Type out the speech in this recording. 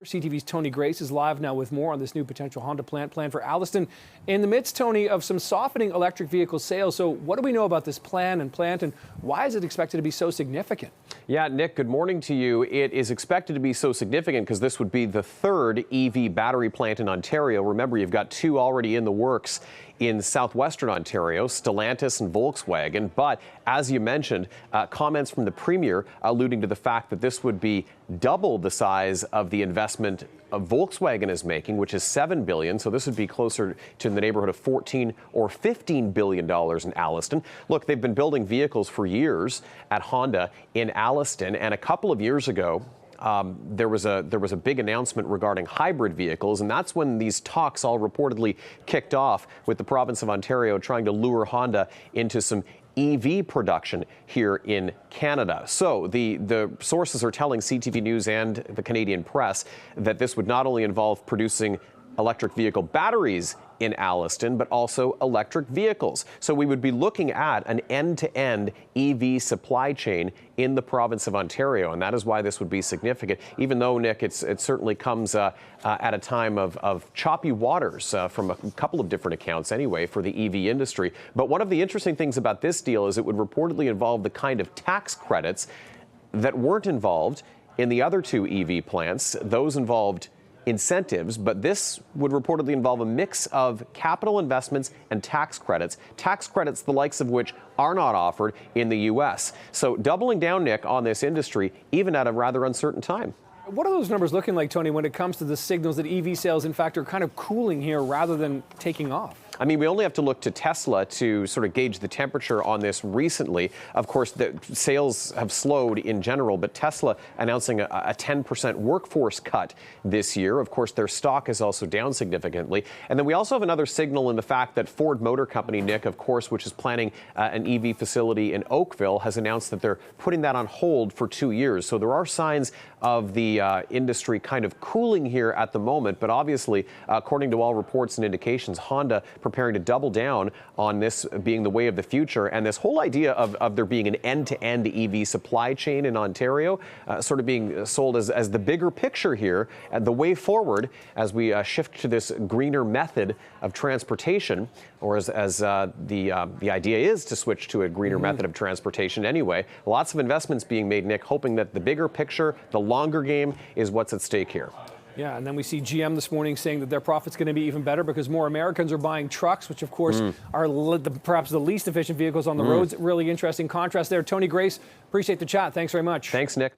CTV's Tony Grace is live now with more on this new potential Honda plant plan for Alliston. In the midst, Tony, of some softening electric vehicle sales. So what do we know about this plan and plant, and why is it expected to be so significant? Yeah, Nick, good morning to you. It is expected to be so significant because this would be the third EV battery plant in Ontario. Remember, you've got two already in the works in southwestern Ontario, Stellantis and Volkswagen. But as you mentioned, comments from the Premier alluding to the fact that this would be double the size of the investment Volkswagen is making, which is $7 billion. So this would be closer to the neighborhood of $14 or $15 billion in Alliston. Look, they've been building vehicles for years at Honda in Alliston, and a couple of years ago, there was a big announcement regarding hybrid vehicles, and that's when these talks all reportedly kicked off, with the province of Ontario trying to lure Honda into some EV production here in Canada. So the sources are telling CTV News and the Canadian press that this would not only involve producing electric vehicle batteries in Alliston, but also electric vehicles. So we would be looking at an end-to-end EV supply chain in the province of Ontario, and that is why this would be significant, even though, Nick, it certainly comes at a time of choppy waters from a couple of different accounts anyway for the EV industry. But one of the interesting things about this deal is it would reportedly involve the kind of tax credits that weren't involved in the other two EV plants. Those involved incentives, but this would reportedly involve a mix of capital investments and tax credits the likes of which are not offered in the U.S. So doubling down, Nick, on this industry, even at a rather uncertain time. What are those numbers looking like, Tony, when it comes to the signals that EV sales, in fact, are kind of cooling here rather than taking off? I mean, we only have to look to Tesla to sort of gauge the temperature on this recently. Of course, the sales have slowed in general, but Tesla announcing a 10% workforce cut this year. Of course, their stock is also down significantly. And then we also have another signal in the fact that Ford Motor Company, Nick, of course, which is planning an EV facility in Oakville, has announced that they're putting that on hold for 2 years. So there are signs of the industry kind of cooling here at the moment. But obviously, according to all reports and indications, Honda preparing to double down on this being the way of the future. And this whole idea of there being an end-to-end EV supply chain in Ontario sort of being sold as the bigger picture here and the way forward as we shift to this greener method of transportation, or as the idea is to switch to a greener method of transportation anyway. Lots of investments being made, Nick, hoping that the bigger picture, the longer game, is what's at stake here. Yeah, and then we see GM this morning saying that their profit's going to be even better because more Americans are buying trucks, which of course are perhaps the least efficient vehicles on the roads. Really interesting contrast there. Tony Grace, appreciate the chat. Thanks very much. Thanks, Nick.